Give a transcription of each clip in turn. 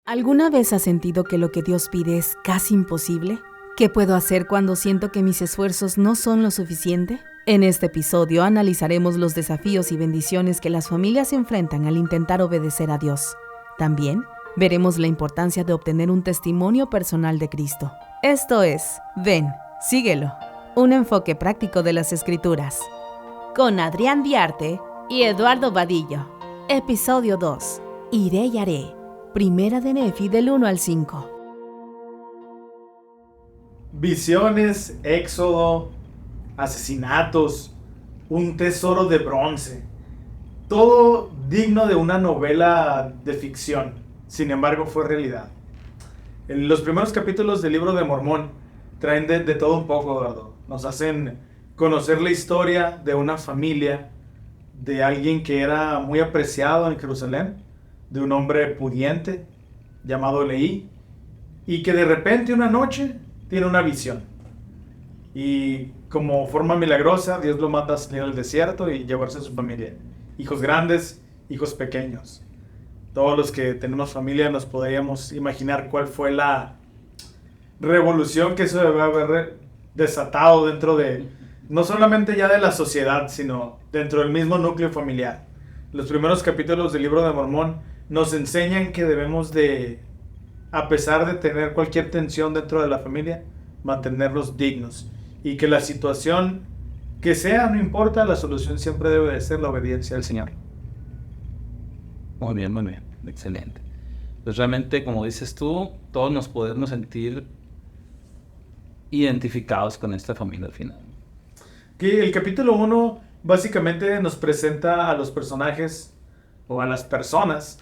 ¿Alguna vez has sentido que lo que Dios pide es casi imposible? ¿Qué puedo hacer cuando siento que mis esfuerzos no son lo suficiente? En este episodio analizaremos los desafíos y bendiciones que las familias enfrentan al intentar obedecer a Dios. También veremos la importancia de obtener un testimonio personal de Cristo. Esto es Ven, síguelo, un enfoque práctico de las Escrituras. Con Adrián Diarte y Eduardo Vadillo. Episodio 2. Iré y haré. Primera de Nefi del 1 al 5. Visiones, éxodo, asesinatos, un tesoro de bronce. Todo digno de una novela de ficción. Sin embargo, fue realidad. En los primeros capítulos del libro de Mormón traen de todo un poco, Eduardo. Nos hacen conocer la historia de una familia, de alguien que era muy apreciado en Jerusalén, de un hombre pudiente llamado Leí, y que de repente una noche tiene una visión. Y como forma milagrosa, Dios lo manda a salir al desierto y llevarse a su familia. Hijos grandes, hijos pequeños. Todos los que tenemos familia nos podríamos imaginar cuál fue la revolución que eso debe haber desatado dentro de, no solamente ya de la sociedad, sino dentro del mismo núcleo familiar. Los primeros capítulos del libro de Mormón nos enseñan que debemos de, a pesar de tener cualquier tensión dentro de la familia, mantenerlos dignos. Y que la situación que sea, no importa, la solución siempre debe de ser la obediencia al Señor. Muy bien, excelente. Pues realmente, como dices tú, todos nos podemos sentir identificados con esta familia al final. Que el capítulo 1 básicamente nos presenta a los personajes o a las personas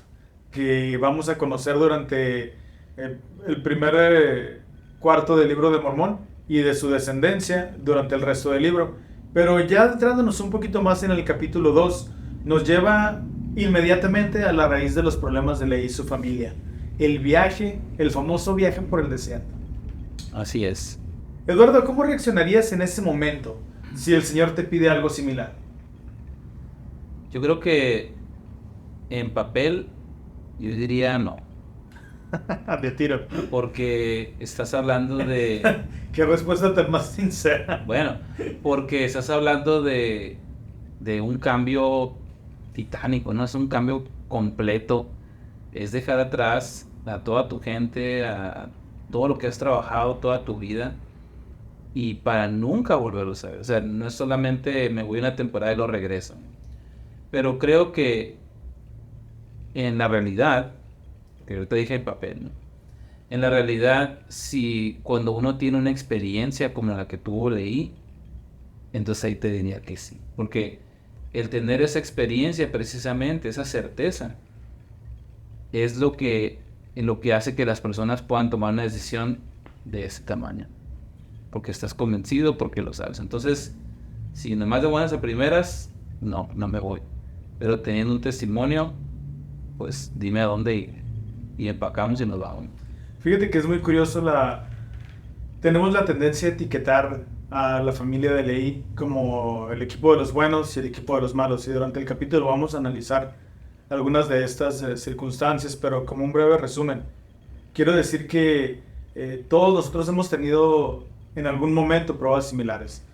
que vamos a conocer durante el primer cuarto del libro de Mormón y de su descendencia durante el resto del libro. Pero ya entrándonos un poquito más en el capítulo 2, nos lleva inmediatamente a la raíz de los problemas de Leí y su familia. El viaje, el famoso viaje por el desierto. Así es. Eduardo, ¿cómo reaccionarías en ese momento si el Señor te pide algo similar? Yo creo que en papel yo diría no. De tiro. Porque estás hablando de... Qué respuesta tan más sincera. Bueno, porque estás hablando de un cambio titánico, ¿no? Es un cambio completo. Es dejar atrás a toda tu gente, a todo lo que has trabajado toda tu vida, y para nunca volverlo a saber. O sea, no es solamente me voy una temporada y lo regreso. Pero creo que en la realidad, que ahorita dije el papel, ¿no? En la realidad, si cuando uno tiene una experiencia como la que tuvo Leí, entonces ahí te diría que sí. Porque el tener esa experiencia, precisamente, esa certeza, es lo que hace que las personas puedan tomar una decisión de ese tamaño. Porque estás convencido, porque lo sabes. Entonces, si nomás de buenas a primeras, no me voy. Pero teniendo un testimonio, pues dime a dónde ir. Y empacamos y nos vamos. Fíjate que es muy curioso tenemos la tendencia a etiquetar a la familia de Leí como el equipo de los buenos y el equipo de los malos. Y durante el capítulo vamos a analizar algunas de estas circunstancias, pero como un breve resumen, quiero decir que todos nosotros hemos tenido en algún momento pruebas similares,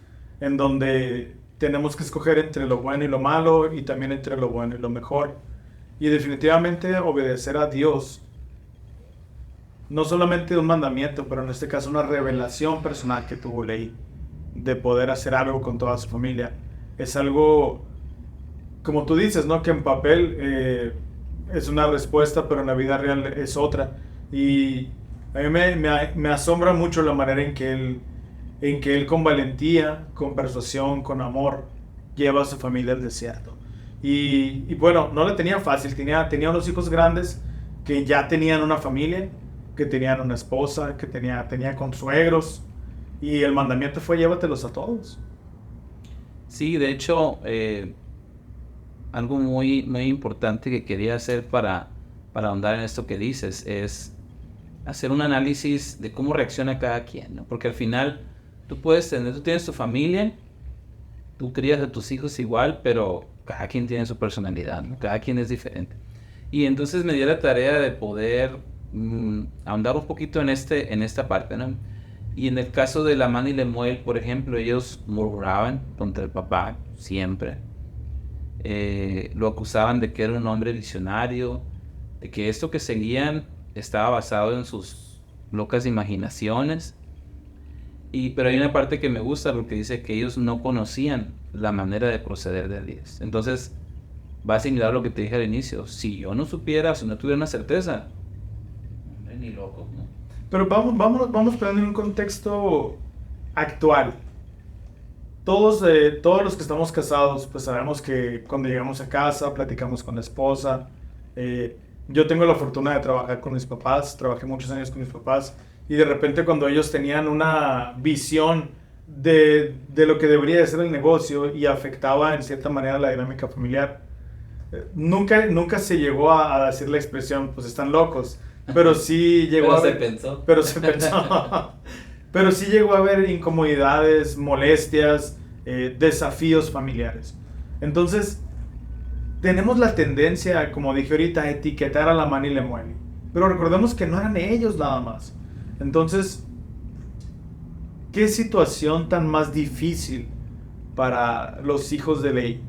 en donde tenemos que escoger entre lo bueno y lo malo, y también entre lo bueno y lo mejor. Y definitivamente obedecer a Dios, no solamente un mandamiento, pero en este caso una revelación personal que tuvo Leí, de poder hacer algo con toda su familia, es algo, como tú dices, ¿no? Que en papel es una respuesta, pero en la vida real es otra. Y a mí me asombra mucho la manera en que él con valentía, con persuasión, con amor, lleva a su familia al desierto. Y bueno, no le tenía fácil, tenía unos hijos grandes que ya tenían una familia, que tenían una esposa, que tenía consuegros, y el mandamiento fue llévatelos a todos. Sí, de hecho, algo muy importante que quería hacer para ahondar en esto que dices es hacer un análisis de cómo reacciona cada quien, ¿no? Porque al final tú tienes tu familia, tú crías a tus hijos igual, pero cada quien tiene su personalidad, ¿no? Cada quien es diferente. Y entonces me dio la tarea de poder ahondar un poquito en esta parte, ¿no? Y en el caso de Lamán y Lemuel, por ejemplo, ellos murmuraban contra el papá siempre. Lo acusaban de que era un hombre visionario, de que esto que seguían estaba basado en sus locas imaginaciones. Pero hay una parte que me gusta porque dice que ellos no conocían la manera de proceder de Elías. Entonces, va a similar a lo que te dije al inicio. Si yo no supiera, si no tuviera una certeza, ni loco, ¿no? Pero vamos poniendo en un contexto actual. Todos los que estamos casados, pues sabemos que cuando llegamos a casa, platicamos con la esposa. Yo tengo la fortuna de trabajar con mis papás, trabajé muchos años con mis papás, y de repente cuando ellos tenían una visión de lo que debería de ser el negocio y afectaba en cierta manera la dinámica familiar, nunca se llegó a decir la expresión, pues están locos, pero sí llegó a haber, pensó. pero se pensó, pero sí llegó a haber incomodidades, molestias, desafíos familiares. Entonces, tenemos la tendencia, como dije ahorita, a etiquetar a Lamán y Lemuel. Pero recordemos que no eran ellos nada más. Entonces, ¿qué situación tan más difícil para los hijos de Leí,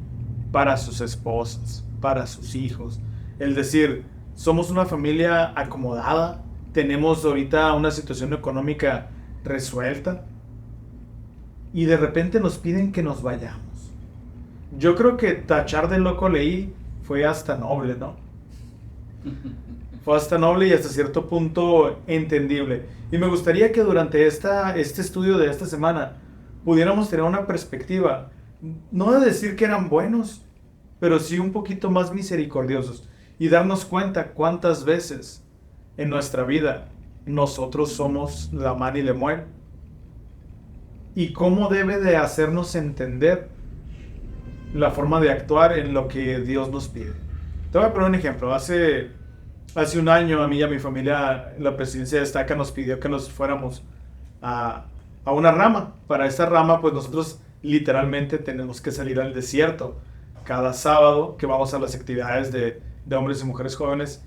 para sus esposas, para sus hijos? El decir, somos una familia acomodada, tenemos ahorita una situación económica resuelta y de repente nos piden que nos vayamos. Yo creo que tachar de loco a Leí fue hasta noble, ¿no? Fue hasta noble y hasta cierto punto entendible. Y me gustaría que durante este estudio de esta semana pudiéramos tener una perspectiva, no de decir que eran buenos, pero sí un poquito más misericordiosos y darnos cuenta cuántas veces en nuestra vida nosotros somos Lamán y Lemuel y cómo debe de hacernos entender la forma de actuar en lo que Dios nos pide. Te voy a poner un ejemplo. Hace un año a mí y a mi familia la presidencia de Estaca nos pidió que nos fuéramos a una rama. Para esta rama pues nosotros literalmente tenemos que salir al desierto cada sábado, que vamos a las actividades de hombres y mujeres jóvenes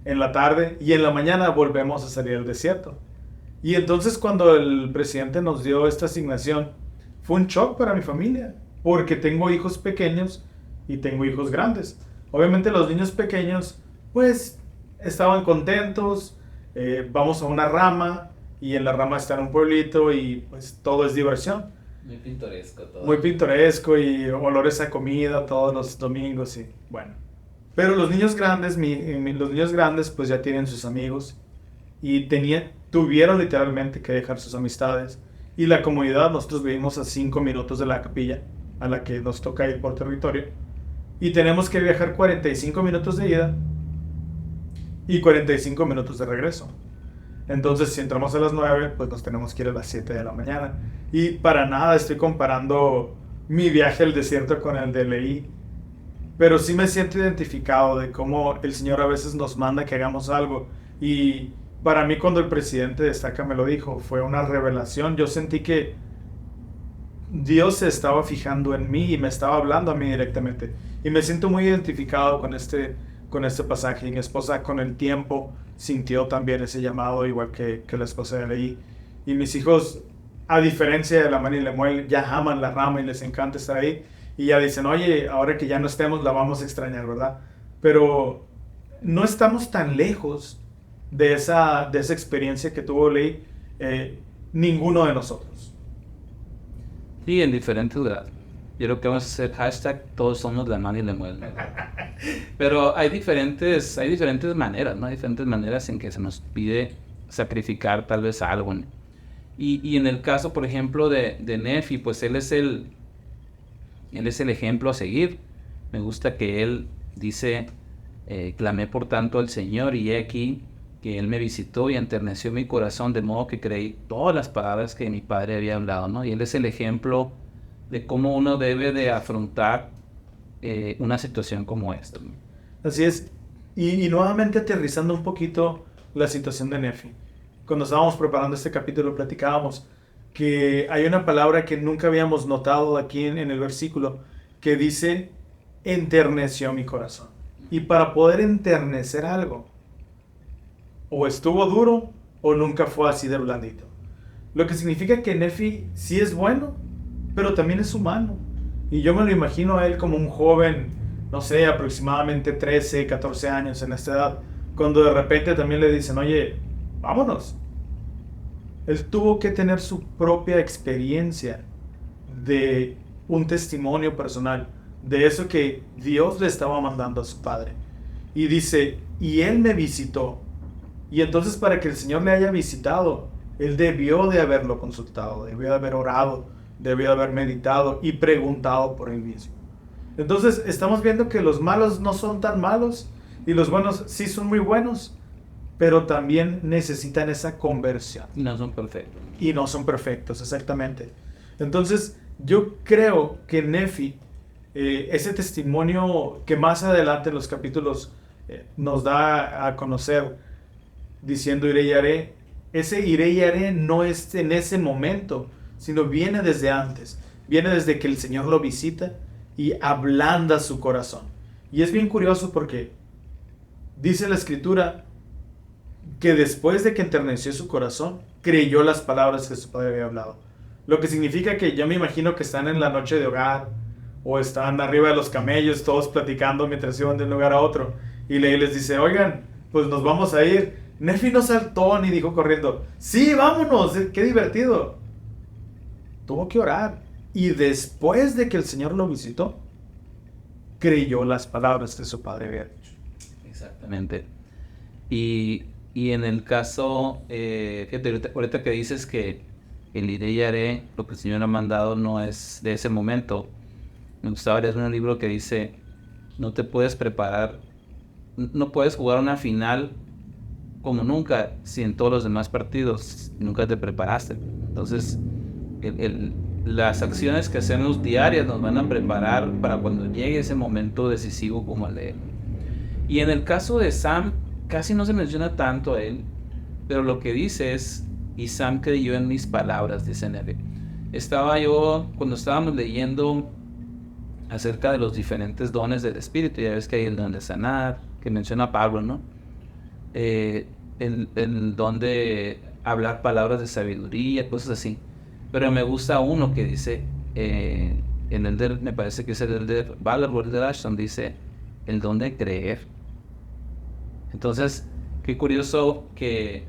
en la tarde, y en la mañana volvemos a salir al desierto. Y entonces cuando el presidente nos dio esta asignación fue un shock para mi familia, porque tengo hijos pequeños y tengo hijos grandes. Obviamente los niños pequeños pues estaban contentos, vamos a una rama y en la rama está en un pueblito y pues todo es diversión. Muy pintoresco todo. Muy pintoresco y olores a comida todos los domingos y bueno. Pero los niños grandes, los niños grandes pues ya tienen sus amigos y tuvieron literalmente que dejar sus amistades. Y la comunidad, nosotros vivimos a 5 minutos de la capilla a la que nos toca ir por territorio. Y tenemos que viajar 45 minutos de ida y 45 minutos de regreso. Entonces, si entramos a las 9, pues nos tenemos que ir a las 7 de la mañana. Y para nada estoy comparando mi viaje al desierto con el de Leí. Pero sí me siento identificado de cómo el Señor a veces nos manda que hagamos algo. Y para mí cuando el presidente de Estaca me lo dijo, fue una revelación. Yo sentí que Dios se estaba fijando en mí y me estaba hablando a mí directamente. Y me siento muy identificado con este pasaje. Y mi esposa con el tiempo sintió también ese llamado, igual que la esposa de Leí. Y mis hijos, a diferencia de Lamán y Lemuel, ya aman la rama y les encanta estar ahí. Y ya dicen, oye, ahora que ya no estemos, la vamos a extrañar, ¿verdad? Pero no estamos tan lejos de esa experiencia que tuvo Leí, ninguno de nosotros. Sí, en diferentes grados. Yo creo que vamos a hacer hashtag todos somos Lamán y Lemuel. Pero hay diferentes maneras, ¿no? Hay diferentes maneras en que se nos pide sacrificar tal vez algo, ¿no? Y en el caso, por ejemplo, de Nefi, pues él es el ejemplo a seguir. Me gusta que él dice, clamé por tanto al Señor y he aquí que Él me visitó y enterneció mi corazón, de modo que creí todas las palabras que mi padre había hablado, ¿no? Y Él es el ejemplo de cómo uno debe de afrontar una situación como esta, ¿no? Así es. Y nuevamente aterrizando un poquito la situación de Nefi. Cuando estábamos preparando este capítulo platicábamos que hay una palabra que nunca habíamos notado aquí en el versículo que dice enterneció mi corazón. Y para poder enternecer algo o estuvo duro o nunca fue así de blandito. Lo que significa que Nefi sí es bueno, pero también es humano. Y yo me lo imagino a él como un joven, no sé, aproximadamente 13, 14 años en esta edad, cuando de repente también le dicen, oye, vámonos. Él tuvo que tener su propia experiencia de un testimonio personal, de eso que Dios le estaba mandando a su padre. Y dice, y él me visitó. Y entonces para que el Señor le haya visitado, él debió de haberlo consultado, debió de haber orado, debió de haber meditado y preguntado por él mismo. Entonces estamos viendo que los malos no son tan malos y los buenos sí son muy buenos, pero también necesitan esa conversión. No son perfectos. Y no son perfectos, exactamente. Entonces yo creo que Nefi, ese testimonio que más adelante en los capítulos nos da a conocer, diciendo iré y haré, ese iré y haré no es en ese momento, sino viene desde antes, viene desde que el Señor lo visita y ablanda su corazón. Y es bien curioso porque dice la Escritura que después de que enterneció su corazón, creyó las palabras que su padre había hablado. Lo que significa que yo me imagino que están en la noche de hogar o están arriba de los camellos todos platicando mientras iban de un lugar a otro y Leí les dice, oigan, pues nos vamos a ir. Nefi no saltó ni dijo corriendo, sí, vámonos, qué divertido. Tuvo que orar. Y después de que el Señor lo visitó, creyó las palabras que su padre había dicho. Exactamente. Y en el caso, fíjate, ahorita que dices que el iré y haré, lo que el Señor ha mandado no es de ese momento. Me gustaba leer un libro que dice, no te puedes preparar, no puedes jugar una final como nunca, si en todos los demás partidos nunca te preparaste. Entonces, las acciones que hacemos diarias nos van a preparar para cuando llegue ese momento decisivo como el de él. Y en el caso de Sam, casi no se menciona tanto a él, pero lo que dice es, y Sam creyó en mis palabras, dice Nefi. Cuando estábamos leyendo acerca de los diferentes dones del Espíritu, ya ves que hay el don de sanar, que menciona Pablo, ¿no? El don de hablar palabras de sabiduría, cosas así. Pero me gusta uno que dice, me parece que es el de Ballard de Ashton, dice, el don de creer. Entonces, qué curioso que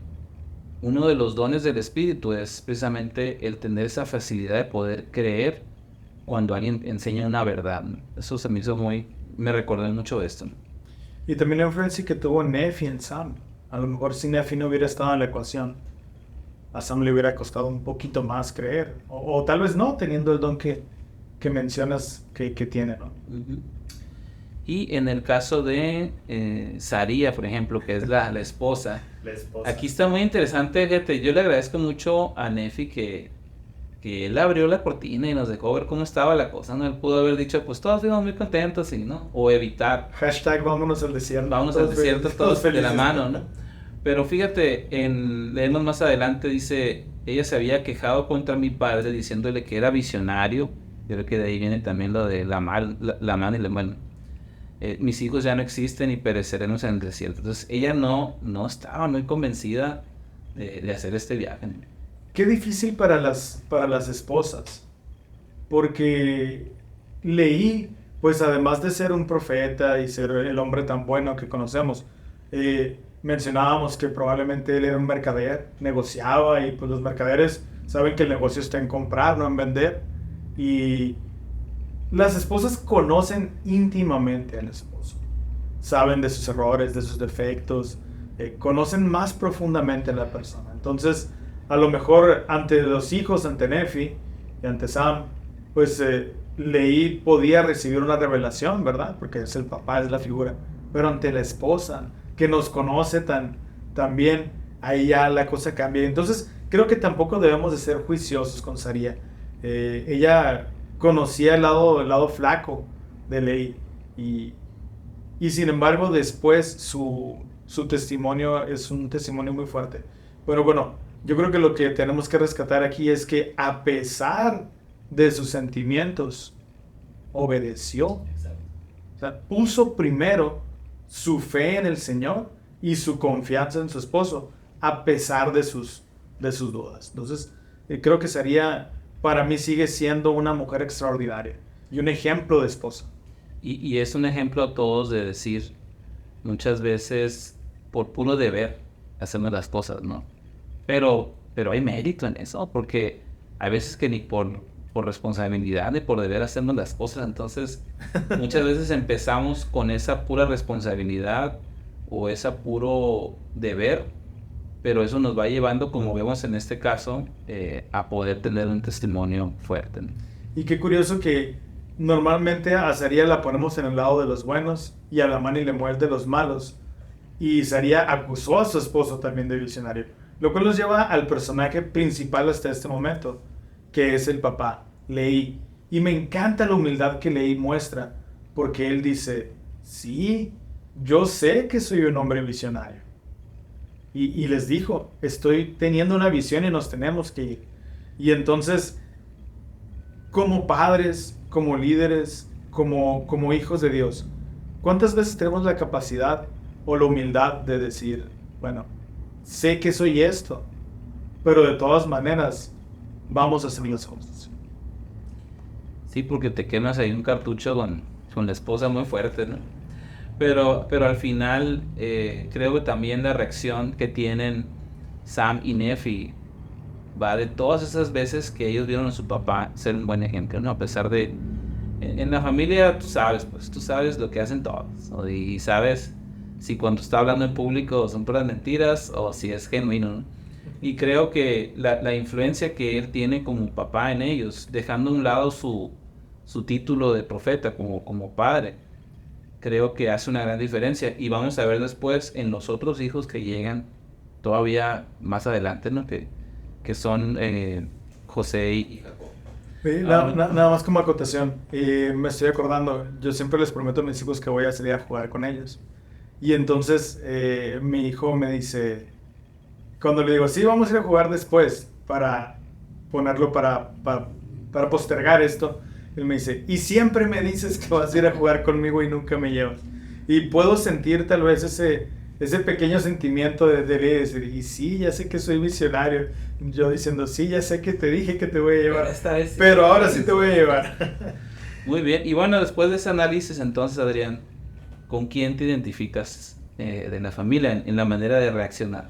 uno de los dones del Espíritu es precisamente el tener esa facilidad de poder creer cuando alguien enseña una verdad. Eso se me hizo me recordó mucho esto. Y también la influencia que tuvo Nefi en Sam. A lo mejor si Nefi no hubiera estado en la ecuación, a Sam le hubiera costado un poquito más creer. O tal vez no, teniendo el don que mencionas que tiene, ¿no? Uh-huh. Y en el caso de Saría, por ejemplo, que es la esposa. La esposa. Aquí está muy interesante, fíjate, yo le agradezco mucho a Nefi que él abrió la cortina y nos dejó ver cómo estaba la cosa, ¿no? Él pudo haber dicho, pues todos vivimos muy contentos, ¿sí, no? O evitar. Hashtag vámonos al desierto. Vámonos al desierto todos de la mano, ¿no? ¿no? Pero fíjate, leemos más adelante, dice, ella se había quejado contra mi padre diciéndole que era visionario. Yo creo que de ahí viene también lo de la mano y la mano. Mis hijos ya no existen y pereceremos en el desierto. Entonces ella no estaba muy convencida de hacer este viaje. Qué difícil para las esposas, porque Leí, pues además de ser un profeta y ser el hombre tan bueno que conocemos, mencionábamos que probablemente él era un mercader, negociaba, y pues los mercaderes saben que el negocio está en comprar, no en vender. Y las esposas conocen íntimamente al esposo, saben de sus errores, de sus defectos, conocen más profundamente a la persona. Entonces, a lo mejor ante los hijos, ante Nefi y ante Sam, pues Leí podía recibir una revelación, ¿verdad? Porque es el papá, es la figura. Pero ante la esposa, que nos conoce tan bien, ahí ya la cosa cambia. Entonces, creo que tampoco debemos de ser juiciosos con Saría. Ella conocía el lado flaco de Leí. Y sin embargo, después su testimonio es un testimonio muy fuerte. Pero bueno, yo creo que lo que tenemos que rescatar aquí es que a pesar de sus sentimientos, obedeció. O sea, puso primero su fe en el Señor y su confianza en su esposo, a pesar de sus dudas. Entonces, creo que para mí sigue siendo una mujer extraordinaria y un ejemplo de esposa. Y es un ejemplo a todos de decir, muchas veces, por puro deber, hacemos las cosas, ¿no? Pero hay mérito en eso, porque hay veces que ni por responsabilidad ni por deber hacemos las cosas. Entonces, muchas veces empezamos con esa pura responsabilidad o esa puro deber, pero eso nos va llevando, como vemos en este caso, a poder tener un testimonio fuerte, ¿no? Y qué curioso que normalmente a Saría la ponemos en el lado de los buenos y a Lamán y Lemuel de los malos. Y Saría acusó a su esposo también de visionario, lo cual nos lleva al personaje principal hasta este momento, que es el papá, Leí. Y me encanta la humildad que Leí muestra, porque él dice, sí, yo sé que soy un hombre visionario. Y les dijo, estoy teniendo una visión y nos tenemos que ir. Y entonces, como padres, como líderes, como hijos de Dios, ¿cuántas veces tenemos la capacidad o la humildad de decir, bueno, sé que soy esto, pero de todas maneras vamos a hacer las cosas? Sí, porque te quemas ahí un cartucho con la esposa muy fuerte, ¿no? Pero al final creo que también la reacción que tienen Sam y Nefi va de todas esas veces que ellos vieron a su papá ser un buen ejemplo, ¿no? A pesar de... En la familia tú sabes lo que hacen todos, ¿no? Y sabes si cuando está hablando en público son puras mentiras o si es genuino, ¿no? Y creo que la influencia que él tiene como papá en ellos, dejando a un lado su título de profeta como padre, creo que hace una gran diferencia. Y vamos a ver después en los otros hijos que llegan todavía más adelante, ¿no? Que son José y Jacob. Sí, nada más como acotación, me estoy acordando, yo siempre les prometo a mis hijos que voy a salir a jugar con ellos. Y entonces mi hijo me dice, cuando le digo, sí, vamos a ir a jugar después para ponerlo para postergar esto, él me dice, y siempre me dices que vas a ir a jugar conmigo y nunca me llevas. Y puedo sentir tal vez ese pequeño sentimiento de decir, y sí, ya sé que soy visionario. Yo diciendo, sí, ya sé que te dije que te voy a llevar, pero ahora sí te voy a llevar. Muy bien, y bueno, después de ese análisis, entonces, Adrián, ¿con quién te identificas de la familia en la manera de reaccionar?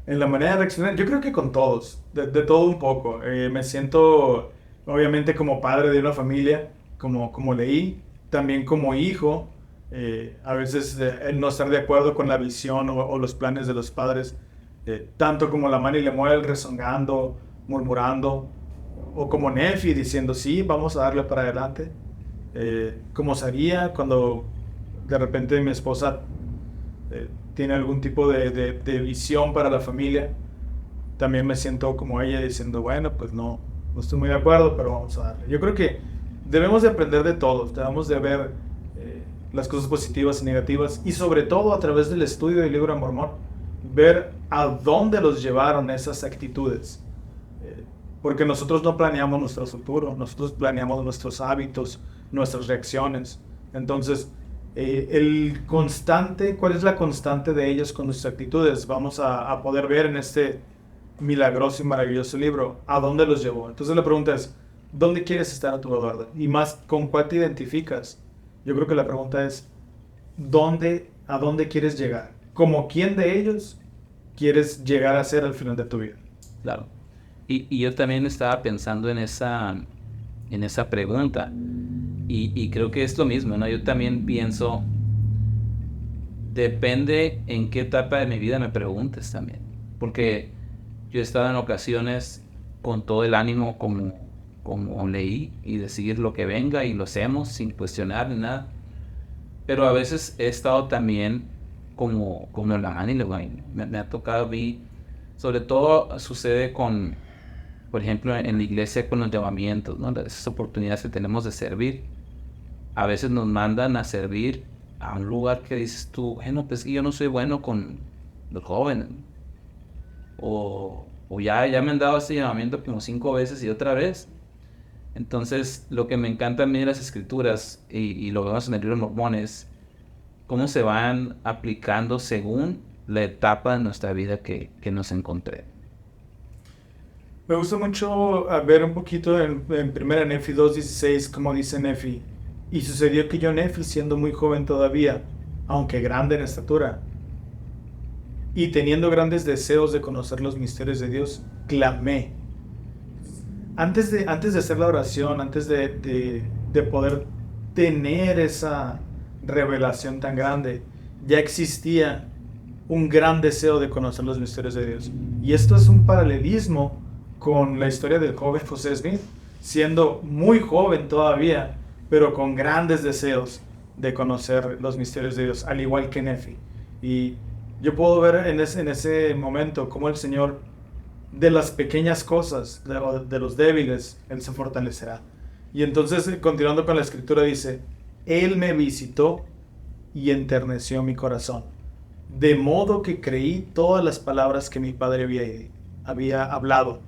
En la manera de reaccionar, yo creo que con todos, de todo un poco. Me siento, obviamente, como padre de una familia, como Leí, también como hijo. A veces el no estar de acuerdo con la visión o los planes de los padres, tanto como Lamán y Lemuel rezongando, murmurando, o como Nefi diciendo, sí, vamos a darle para adelante. Como Saría, cuando de repente mi esposa tiene algún tipo de visión para la familia, también me siento como ella diciendo, bueno, pues no estoy muy de acuerdo, pero vamos a darle. Yo creo que debemos de aprender de todos, debemos de ver las cosas positivas y negativas, y sobre todo a través del estudio del libro de Mormón, ver a dónde los llevaron esas actitudes. Porque nosotros no planeamos nuestro futuro, nosotros planeamos nuestros hábitos, nuestras reacciones. Entonces, ¿cuál es la constante de ellos con nuestras actitudes? Vamos a poder ver en este milagroso y maravilloso libro a dónde los llevó. Entonces la pregunta es, ¿dónde quieres estar a tu lado? Y más, ¿con cuál te identificas? Yo creo que la pregunta es, ¿a dónde quieres llegar? ¿Como quién de ellos quieres llegar a ser al final de tu vida? Claro. Y yo también estaba pensando en esa pregunta. Y creo que es lo mismo, ¿no? Yo también pienso, depende en qué etapa de mi vida me preguntes también. Porque yo he estado en ocasiones con todo el ánimo como Leí y decidir lo que venga y lo hacemos sin cuestionar ni nada. Pero a veces he estado también como Lamán y Lemuel. Me ha tocado ver, sobre todo sucede por ejemplo, en la iglesia con los llamamientos, ¿no? Esas oportunidades que tenemos de servir. A veces nos mandan a servir a un lugar que dices tú, bueno, pues yo no soy bueno con los jóvenes. O ya me han dado este llamamiento como 5 veces y otra vez. Entonces, lo que me encanta a mí de las escrituras, y lo vemos en el libro de Mormón, es cómo se van aplicando según la etapa de nuestra vida que nos encontré. Me gusta mucho ver un poquito en primera Nefi 2:16, como dice Nefi. Y sucedió que yo, Nefi, siendo muy joven todavía, aunque grande en estatura, y teniendo grandes deseos de conocer los misterios de Dios, clamé. Antes de hacer la oración, antes de poder tener esa revelación tan grande, ya existía un gran deseo de conocer los misterios de Dios. Y esto es un paralelismo con la historia del joven José Smith, siendo muy joven todavía, pero con grandes deseos de conocer los misterios de Dios, al igual que Nefi. Y yo puedo ver en ese momento cómo el Señor, de las pequeñas cosas, de los débiles, Él se fortalecerá. Y entonces, continuando con la escritura, dice, Él me visitó y enterneció mi corazón, de modo que creí todas las palabras que mi padre había hablado.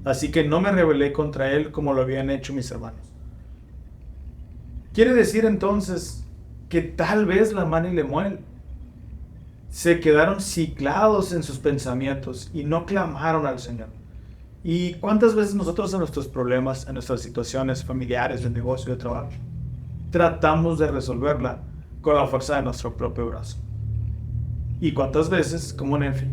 Así que no me rebelé contra Él como lo habían hecho mis hermanos. Quiere decir entonces que tal vez Lamán y Lemuel se quedaron ciclados en sus pensamientos y no clamaron al Señor. ¿Y cuántas veces nosotros en nuestros problemas, en nuestras situaciones familiares, de negocio, de trabajo, tratamos de resolverla con la fuerza de nuestro propio brazo? ¿Y cuántas veces, como Nefi,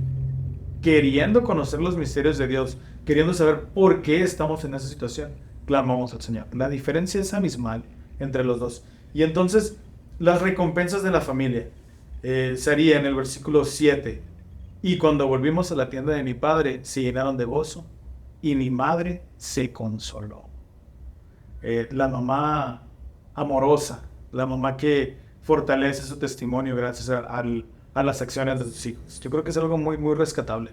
queriendo conocer los misterios de Dios, queriendo saber por qué estamos en esa situación, clamamos al Señor? La diferencia es abismal entre los dos. Y entonces, las recompensas de la familia sería en el versículo 7. Y cuando volvimos a la tienda de mi padre, se llenaron de gozo, y mi madre se consoló. La mamá amorosa, la mamá que fortalece su testimonio gracias a las acciones de sus hijos. Yo creo que es algo muy, muy rescatable.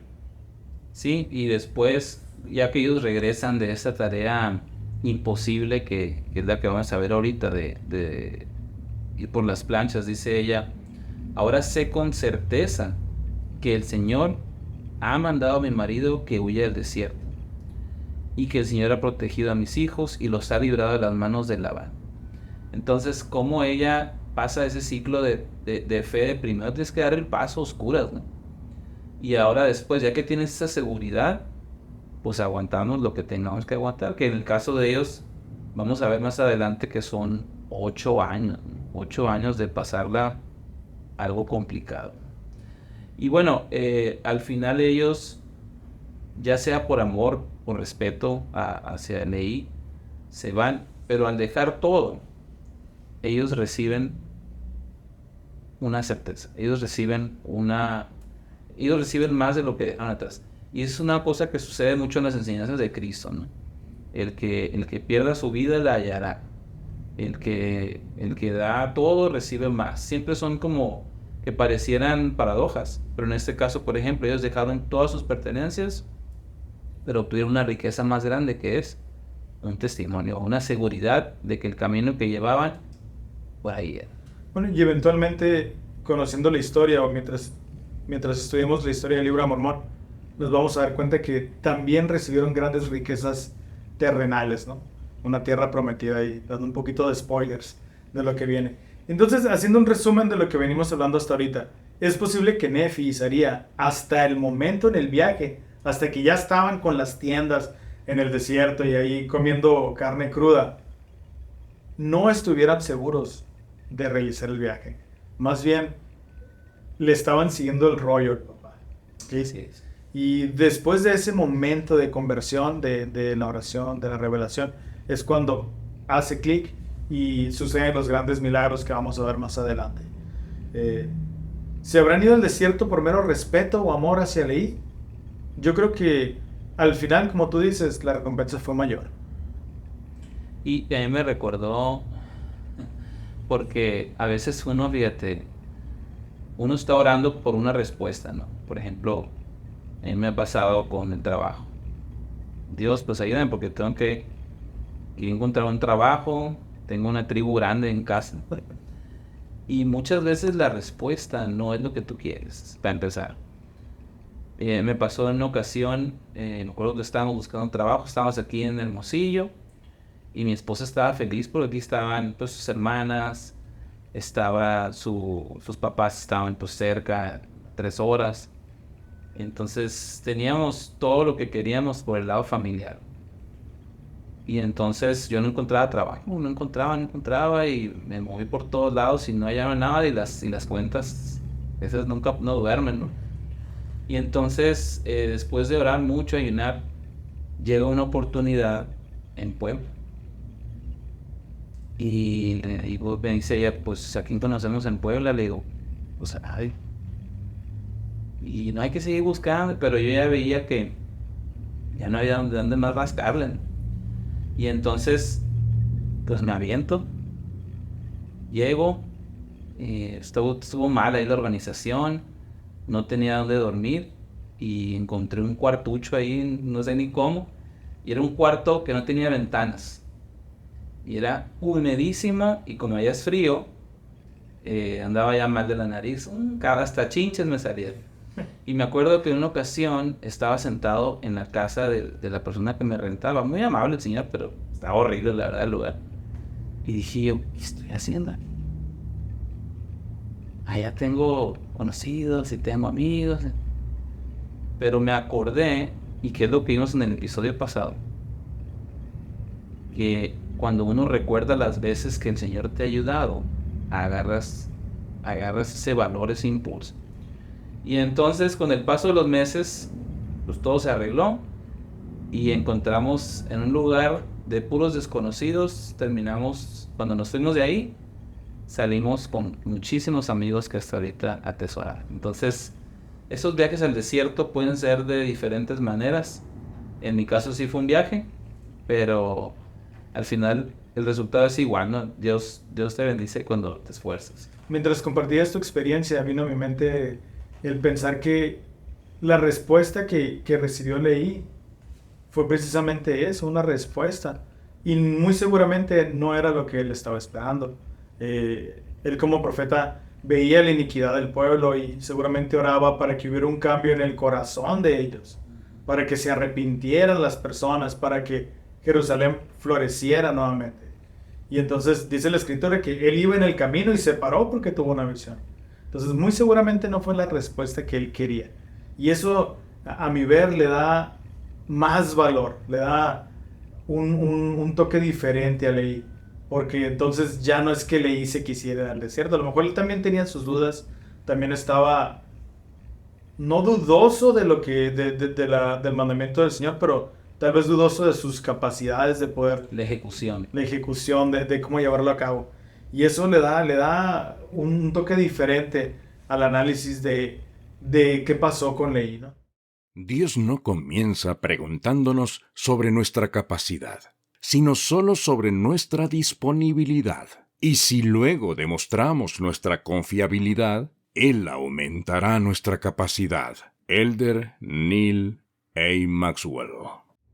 Sí, y después, ya que ellos regresan de esta tarea imposible que es la que vamos a ver ahorita de ir por las planchas, dice ella, ahora sé con certeza que el Señor ha mandado a mi marido que huya del desierto, y que el Señor ha protegido a mis hijos y los ha librado de las manos de Labán. Entonces, ¿cómo ella pasa ese ciclo de fe? De primero tienes que dar el paso a oscuras, ¿no? Y ahora después, ya que tienes esa seguridad, pues aguantamos lo que tengamos que aguantar, que en el caso de ellos, vamos a ver más adelante que son 8 años, ¿no? 8 años de pasarla algo complicado. Y bueno, al final ellos, ya sea por amor, por respeto hacia Leí, se van, pero al dejar todo, ellos reciben una certeza, ellos reciben más de lo que dejaron atrás. Y es una cosa que sucede mucho en las enseñanzas de Cristo, ¿no? El que pierda su vida la hallará. El que da todo recibe más. Siempre son como que parecieran paradojas, pero en este caso, por ejemplo, ellos dejaron todas sus pertenencias, pero obtuvieron una riqueza más grande, que es un testimonio, una seguridad de que el camino que llevaban por ahí era. Bueno, y eventualmente, conociendo la historia, o mientras estudiamos la historia del libro de Mormón, nos vamos a dar cuenta que también recibieron grandes riquezas terrenales, ¿no? Una tierra prometida, y dando un poquito de spoilers de lo que viene. Entonces, haciendo un resumen de lo que venimos hablando hasta ahorita, es posible que Nefi y Saría, hasta el momento en el viaje, hasta que ya estaban con las tiendas en el desierto y ahí comiendo carne cruda, no estuvieran seguros de realizar el viaje. Más bien, le estaban siguiendo el rollo al papá. ¿Sí? Sí. Y después de ese momento de conversión, de la oración, de la revelación, es cuando hace clic y suceden los grandes milagros que vamos a ver más adelante. ¿Se habrán ido al desierto por mero respeto o amor hacia Leí? Yo creo que al final, como tú dices, la recompensa fue mayor. Y a mí me recordó, porque a veces uno, fíjate, uno está orando por una respuesta, ¿no? Por ejemplo, a mí me ha pasado con el trabajo. Dios, pues ayúdame porque tengo que encontrar un trabajo, tengo una tribu grande en casa. Y muchas veces la respuesta no es lo que tú quieres, para empezar. Me pasó en una ocasión, me acuerdo que estábamos buscando trabajo, estábamos aquí en Hermosillo, y mi esposa estaba feliz porque aquí estaban pues sus hermanas, sus papás estaban pues cerca, 3 horas. Entonces teníamos todo lo que queríamos por el lado familiar. Y entonces yo no encontraba trabajo, no encontraba y me moví por todos lados y no hallaba nada y las cuentas, esas nunca no duermen, ¿no? Y entonces después de orar mucho, ayunar, llega una oportunidad en Puebla. Y le digo, me dice ella, pues ¿a quién conocemos en Puebla? Le digo, pues a nadie. Y no hay que seguir buscando, pero yo ya veía que ya no había dónde más rascarle, ¿no? Y entonces, pues me aviento, llego, estuvo mal ahí la organización, no tenía dónde dormir y encontré un cuartucho ahí, no sé ni cómo, y era un cuarto que no tenía ventanas. Y era humedísima y como allá es frío, andaba ya mal de la nariz, hasta chinches me salieron. Y me acuerdo que en una ocasión estaba sentado en la casa de la persona que me rentaba, muy amable el señor, pero estaba horrible la verdad el lugar. Y dije yo, ¿qué estoy haciendo? Allá tengo conocidos y tengo amigos. Pero me acordé, y que es lo que vimos en el episodio pasado, que cuando uno recuerda las veces que el Señor te ha ayudado, agarras ese valor, ese impulso. Y entonces con el paso de los meses, pues todo se arregló y encontramos en un lugar de puros desconocidos, terminamos, cuando nos fuimos de ahí, salimos con muchísimos amigos que hasta ahorita atesorar. Entonces, esos viajes al desierto pueden ser de diferentes maneras. En mi caso sí fue un viaje, pero al final el resultado es igual, ¿no? Dios te bendice cuando te esfuerzas. Mientras compartías tu experiencia, vino a mi mente el pensar que la respuesta que recibió Leí fue precisamente eso, una respuesta. Y muy seguramente no era lo que él estaba esperando. Él como profeta veía la iniquidad del pueblo y seguramente oraba para que hubiera un cambio en el corazón de ellos, para que se arrepintieran las personas, para que Jerusalén floreciera nuevamente. Y entonces dice la escritura que él iba en el camino y se paró porque tuvo una visión. Entonces muy seguramente no fue la respuesta que él quería. Y eso, a mi ver, le da más valor, le da un toque diferente a Leí. Porque entonces ya no es que Leí se quisiera ir al desierto. A lo mejor él también tenía sus dudas, también estaba no dudoso de lo que del mandamiento del Señor, pero tal vez dudoso de sus capacidades de poder, La ejecución de cómo llevarlo a cabo. Y eso le da un toque diferente al análisis de qué pasó con Leí, ¿no? Dios no comienza preguntándonos sobre nuestra capacidad, sino solo sobre nuestra disponibilidad. Y si luego demostramos nuestra confiabilidad, Él aumentará nuestra capacidad. Elder Neil A. Maxwell.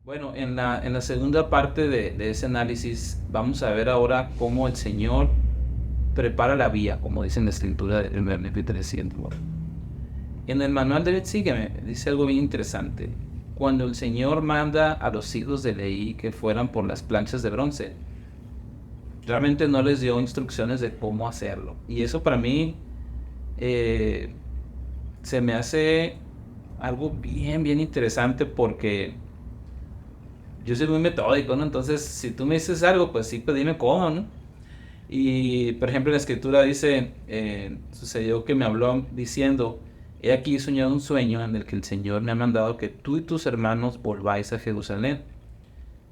Bueno, en la segunda parte de ese análisis vamos a ver ahora cómo el Señor prepara la vía, como dice en la escritura del Bernefi 300. En el manual de Sígueme dice algo bien interesante. Cuando el Señor manda a los hijos de Leí que fueran por las planchas de bronce, realmente no les dio instrucciones de cómo hacerlo. Y eso para mí se me hace algo bien interesante porque yo soy muy metódico, ¿no? Entonces, si tú me dices algo, pues sí, pues dime cómo, ¿no? Y, por ejemplo, en la escritura dice, sucedió que me habló diciendo, he aquí soñado un sueño en el que el Señor me ha mandado que tú y tus hermanos volváis a Jerusalén.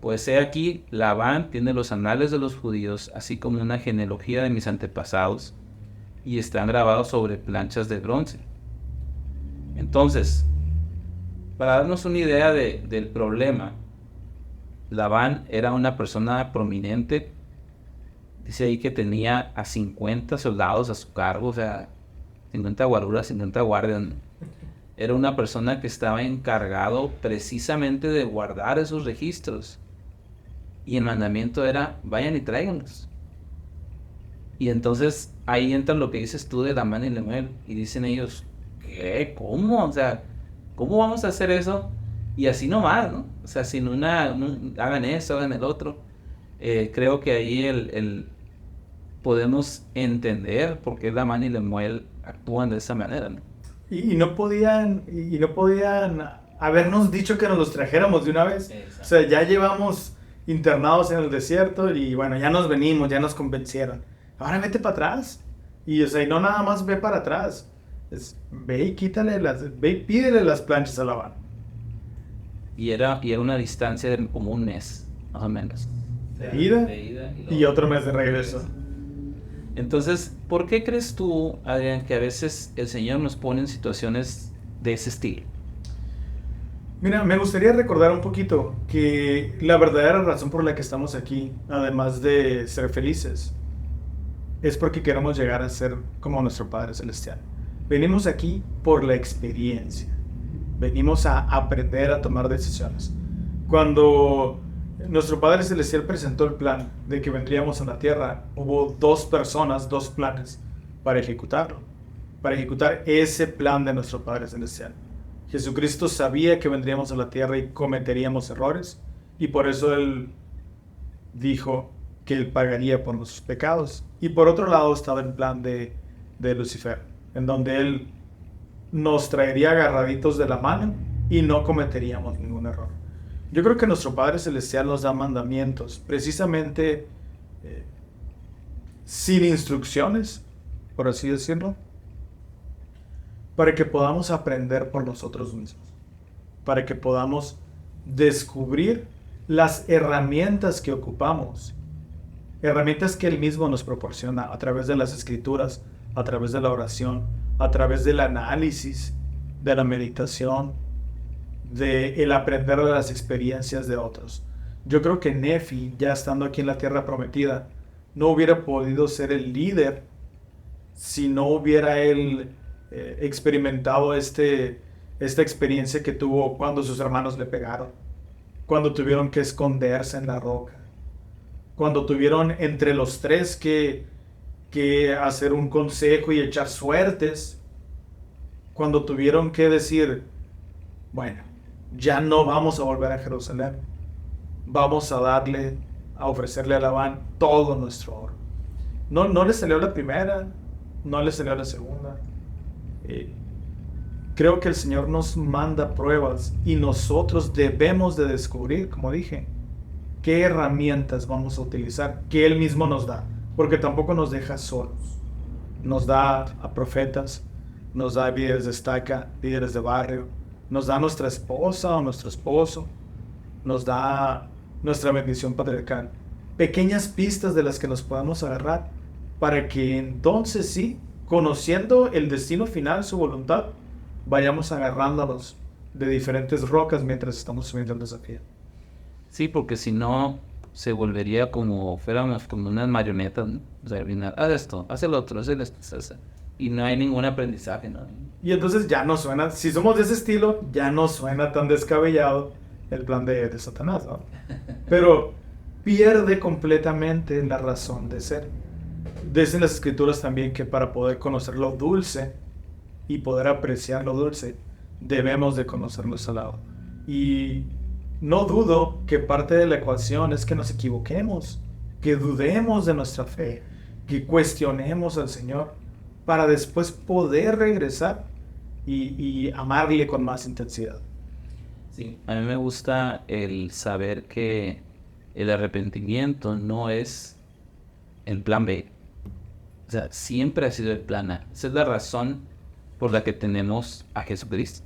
Pues he aquí, Labán tiene los anales de los judíos, así como una genealogía de mis antepasados, y están grabados sobre planchas de bronce. Entonces, para darnos una idea del problema, Labán era una persona prominente. Dice ahí que tenía a 50 soldados a su cargo, o sea, 50 guaruras, 50 guardias. Era una persona que estaba encargado precisamente de guardar esos registros. Y el mandamiento era, vayan y tráiganlos. Y entonces ahí entra lo que dices tú de Labán y Lemuel. Y dicen ellos, ¿qué? ¿Cómo? O sea, ¿cómo vamos a hacer eso? Y así nomás, ¿no? O sea, sin hagan eso, hagan el otro. Creo que ahí podemos entender por qué Labán y Lemuel actúan de esa manera, ¿no? Y no podían habernos dicho que nos los trajéramos de una vez. Exacto. O sea, ya llevamos internados en el desierto y bueno, ya nos venimos, ya nos convencieron. Ahora vete para atrás. Y o sea, y no nada más ve para atrás. Ve y ve y pídele las planchas a Labán. Y era una distancia de como un mes, más o menos. De ida luego y otro mes de regreso. Entonces, ¿por qué crees tú, Adrián, que a veces el Señor nos pone en situaciones de ese estilo? Mira, me gustaría recordar un poquito que la verdadera razón por la que estamos aquí, además de ser felices, es porque queremos llegar a ser como nuestro Padre Celestial. Venimos aquí por la experiencia. Venimos a aprender a tomar decisiones. Cuando nuestro Padre Celestial presentó el plan de que vendríamos a la tierra, hubo dos planes para ejecutarlo, para ejecutar ese plan de nuestro Padre Celestial. Jesucristo sabía que vendríamos a la tierra y cometeríamos errores, y por eso Él dijo que Él pagaría por nuestros pecados. Y por otro lado estaba el plan de Lucifer, en donde Él nos traería agarraditos de la mano y no cometeríamos ningún error. Yo creo que nuestro Padre Celestial nos da mandamientos, precisamente sin instrucciones, por así decirlo, para que podamos aprender por nosotros mismos, para que podamos descubrir las herramientas que ocupamos, herramientas que Él mismo nos proporciona a través de las Escrituras, a través de la oración, a través del análisis, de la meditación, de el aprender de las experiencias de otros. Yo creo que Nefi, ya estando aquí en la tierra prometida, no hubiera podido ser el líder si no hubiera él experimentado esta experiencia que tuvo cuando sus hermanos le pegaron, cuando tuvieron que esconderse en la roca, cuando tuvieron entre los tres que hacer un consejo y echar suertes, cuando tuvieron que decir, bueno, ya no vamos a volver a Jerusalén, vamos a ofrecerle a Labán todo nuestro oro. No le salió la primera, no le salió la segunda. Creo que el Señor nos manda pruebas y nosotros debemos de descubrir, como dije, qué herramientas vamos a utilizar, que Él mismo nos da, porque tampoco nos deja solos. Nos da a profetas, nos da líderes de estaca, líderes de barrio, nos da a nuestra esposa o nuestro esposo, nos da nuestra bendición patriarcal. Pequeñas pistas de las que nos podamos agarrar para que entonces sí, conociendo el destino final, su voluntad, vayamos agarrándonos de diferentes rocas mientras estamos subiendo el desafío. Sí, porque si no, se volvería como fuéramos como unas marionetas, ¿no? O sea, haz esto, haz el otro, haz esto, y no hay ningún aprendizaje, ¿no? Y entonces ya no suena, si somos de ese estilo, ya no suena tan descabellado el plan de Satanás, ¿no? Pero pierde completamente la razón de ser. Dicen las Escrituras también que para poder conocer lo dulce y poder apreciar lo dulce, debemos de conocer lo salado. Y no dudo que parte de la ecuación es que nos equivoquemos, que dudemos de nuestra fe, que cuestionemos al Señor para después poder regresar y amarle con más intensidad. Sí, a mí me gusta el saber que el arrepentimiento no es el plan B. O sea, siempre ha sido el plan A. Esa es la razón por la que tenemos a Jesucristo.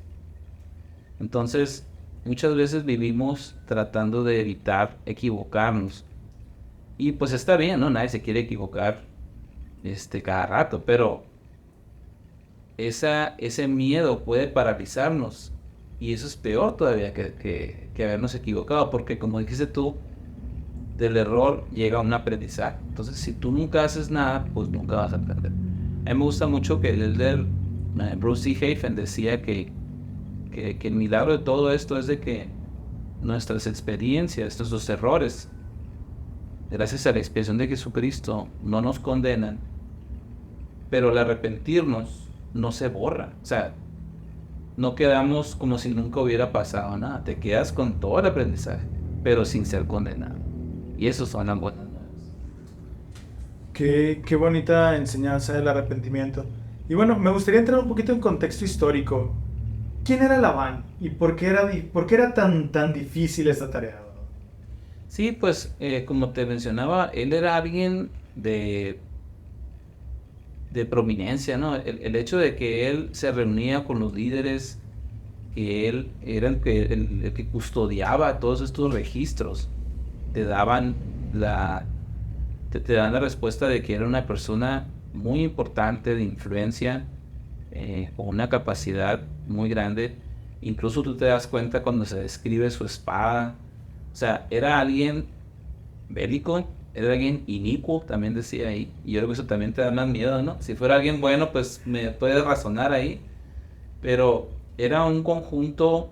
Entonces, muchas veces vivimos tratando de evitar equivocarnos. Y pues está bien, ¿no? Nadie se quiere equivocar cada rato, pero ese miedo puede paralizarnos. Y eso es peor todavía que habernos equivocado, porque como dijiste tú, del error llega un aprendizaje. Entonces, si tú nunca haces nada, pues nunca vas a aprender. A mí me gusta mucho que el elder Bruce C. Hafen decía que el milagro de todo esto es de que nuestras experiencias, nuestros errores, gracias a la expiación de Jesucristo, no nos condenan, pero al arrepentirnos no se borra. O sea, no quedamos como si nunca hubiera pasado nada. Te quedas con todo el aprendizaje, pero sin ser condenado. Y eso son las buenas nuevas. Qué bonita enseñanza del arrepentimiento. Y bueno, me gustaría entrar un poquito en contexto histórico. ¿Quién era Labán y por qué era tan difícil esta tarea? Sí, pues como te mencionaba, él era alguien de prominencia, ¿no? El hecho de que él se reunía con los líderes, que él era el que custodiaba todos estos registros, te daban te dan la respuesta de que era una persona muy importante, de influencia, con una capacidad muy grande. Incluso tú te das cuenta cuando se describe su espada. O sea, era alguien bélico, era alguien inicuo, también decía ahí. Y yo creo que eso también te da más miedo, ¿no? Si fuera alguien bueno, pues me puedes razonar ahí. Pero era un conjunto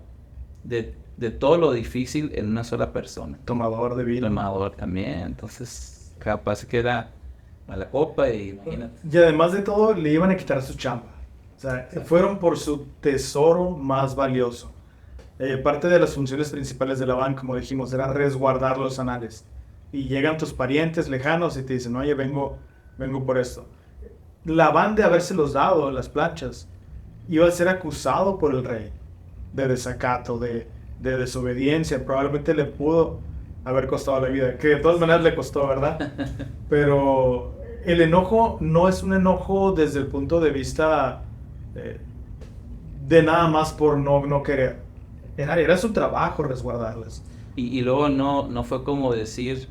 de todo lo difícil en una sola persona. Tomador de vino. Tomador también, entonces capaz que era a la copa y imagínate. Y además de todo, le iban a quitar su chamba. O sea, fueron por su tesoro más valioso. Parte de las funciones principales de Labán, como dijimos, era resguardar los anales. Y llegan tus parientes lejanos y te dicen, oye, vengo por esto. Labán, de habérselos dado las planchas, iba a ser acusado por el rey de desacato, de desobediencia. Probablemente le pudo haber costado la vida, que de todas maneras le costó, ¿verdad? Pero el enojo no es un enojo desde el punto de vista de nada más por no querer. Era su trabajo resguardarlas. Y luego no fue como decir,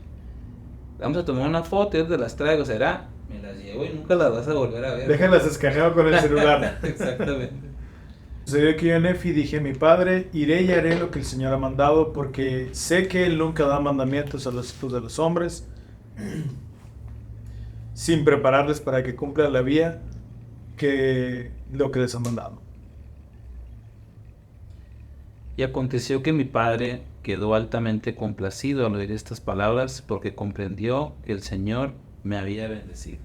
vamos a tomar una foto y te las traigo, ¿será? Me las llevo y nunca las vas a volver a ver. Déjenlas escaneo con el celular. Exactamente. Sucedió que yo, Nefi, dije a mi padre, iré y haré lo que el Señor ha mandado, porque sé que Él nunca da mandamientos a los hijos de los hombres, sin prepararles para que cumplan la vía que lo que les ha mandado. Y aconteció que mi padre quedó altamente complacido al oír estas palabras, porque comprendió que el Señor me había bendecido.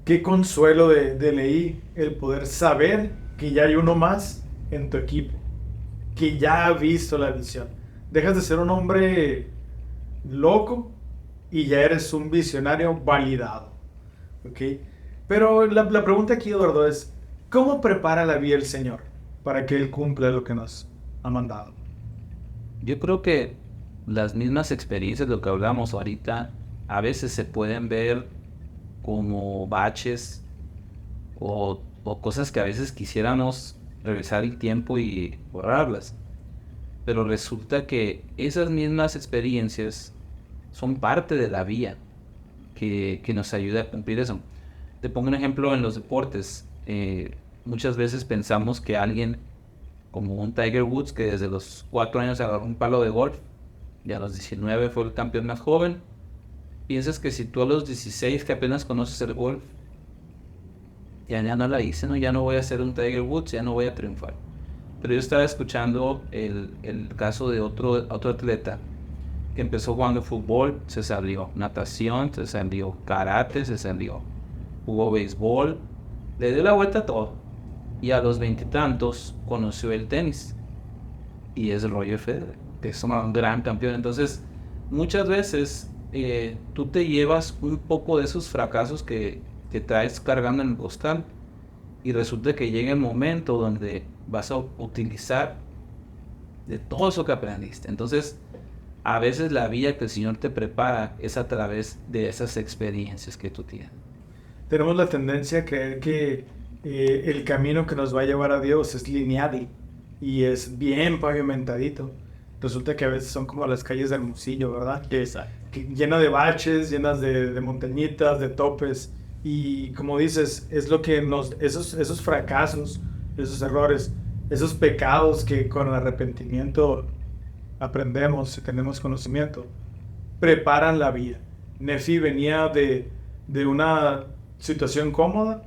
Qué consuelo de Leí el poder saber que ya hay uno más en tu equipo, que ya ha visto la visión. Dejas de ser un hombre loco y ya eres un visionario validado. ¿Ok? Pero la pregunta aquí, Eduardo, es, ¿cómo prepara la vía el Señor para que Él cumpla lo que nos ha mandado? Yo creo que las mismas experiencias, lo que hablamos ahorita, a veces se pueden ver como baches o cosas que a veces quisiéramos regresar el tiempo y borrarlas. Pero resulta que esas mismas experiencias son parte de la vía que nos ayuda a cumplir eso. Te pongo un ejemplo en los deportes. Muchas veces pensamos que alguien como un Tiger Woods, que desde los 4 años agarró un palo de golf y a los 19 fue el campeón más joven, piensas que si tú a los 16 que apenas conoces el golf, ya no la hice, ¿no? Ya no voy a ser un Tiger Woods, ya no voy a triunfar. Pero yo estaba escuchando el caso de otro atleta que empezó jugando fútbol, se salió natación, se salió karate, se salió, jugó béisbol, le dio la vuelta a todo. Y a los 20 y tantos conoció el tenis. Y es Roger Federer, que es un gran campeón. Entonces, muchas veces tú te llevas un poco de esos fracasos que traes cargando en el costal. Y resulta que llega el momento donde vas a utilizar de todo eso que aprendiste. Entonces, a veces la vía que el Señor te prepara es a través de esas experiencias que tú tienes. Tenemos la tendencia a creer que el camino que nos va a llevar a Dios es lineal y es bien pavimentadito. Resulta que a veces son como las calles del Hermosillo, ¿verdad? Que llena de baches, llenas de montañitas, de topes. Y como dices, es lo que esos fracasos, esos errores, esos pecados que con el arrepentimiento aprendemos y tenemos conocimiento, preparan la vía. Nefi venía de una situación cómoda,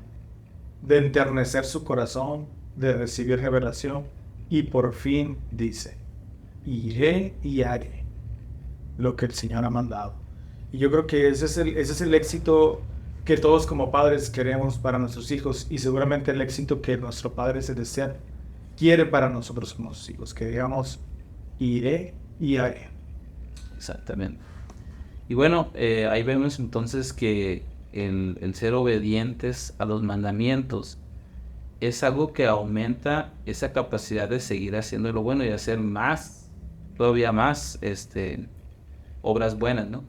de enternecer su corazón, de recibir revelación, y por fin dice, iré y haré lo que el Señor ha mandado. Y yo creo que ese es el éxito que todos como padres queremos para nuestros hijos, y seguramente el éxito que nuestro Padre Celestial quiere para nosotros como sus hijos, que digamos, iré y haré. Exactamente. Y bueno, ahí vemos entonces que el ser obedientes a los mandamientos es algo que aumenta esa capacidad de seguir haciendo lo bueno y hacer más, todavía más, obras buenas, ¿no?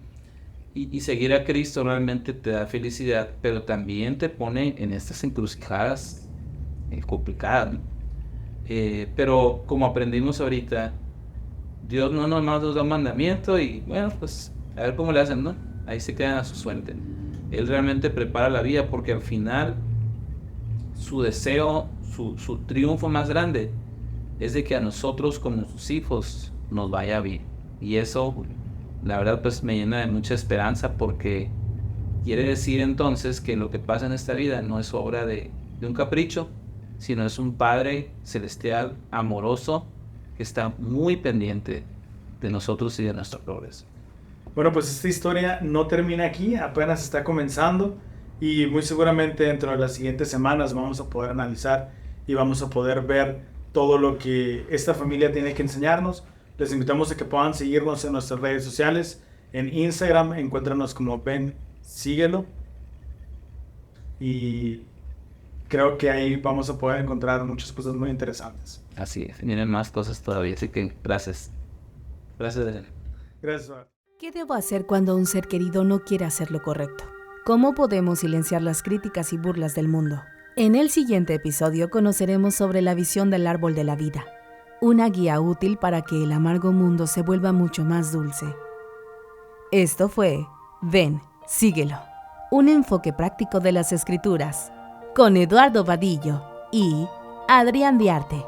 Y seguir a Cristo realmente te da felicidad, pero también te pone en estas encrucijadas complicadas, ¿no? Pero como aprendimos ahorita, Dios no nomás nos da un mandamiento y bueno, pues a ver cómo le hacen, ¿no? Ahí se quedan a su suerte. Él realmente prepara la vida porque al final su deseo, su triunfo más grande es de que a nosotros como sus hijos nos vaya bien. Y eso, la verdad, pues me llena de mucha esperanza porque quiere decir entonces que lo que pasa en esta vida no es obra de un capricho, sino es un Padre celestial, amoroso, que está muy pendiente de nosotros y de nuestro progreso. Bueno, pues esta historia no termina aquí, apenas está comenzando y muy seguramente dentro de las siguientes semanas vamos a poder analizar y vamos a poder ver todo lo que esta familia tiene que enseñarnos. Les invitamos a que puedan seguirnos en nuestras redes sociales. En Instagram encuéntranos como Ben Síguelo y creo que ahí vamos a poder encontrar muchas cosas muy interesantes. Así es, vienen más cosas todavía, así que gracias. Gracias, Daniel. Gracias. ¿Qué debo hacer cuando un ser querido no quiere hacer lo correcto? ¿Cómo podemos silenciar las críticas y burlas del mundo? En el siguiente episodio conoceremos sobre la visión del árbol de la vida, una guía útil para que el amargo mundo se vuelva mucho más dulce. Esto fue Ven, Síguelo, un enfoque práctico de las Escrituras, con Eduardo Vadillo y Adrián Diarte.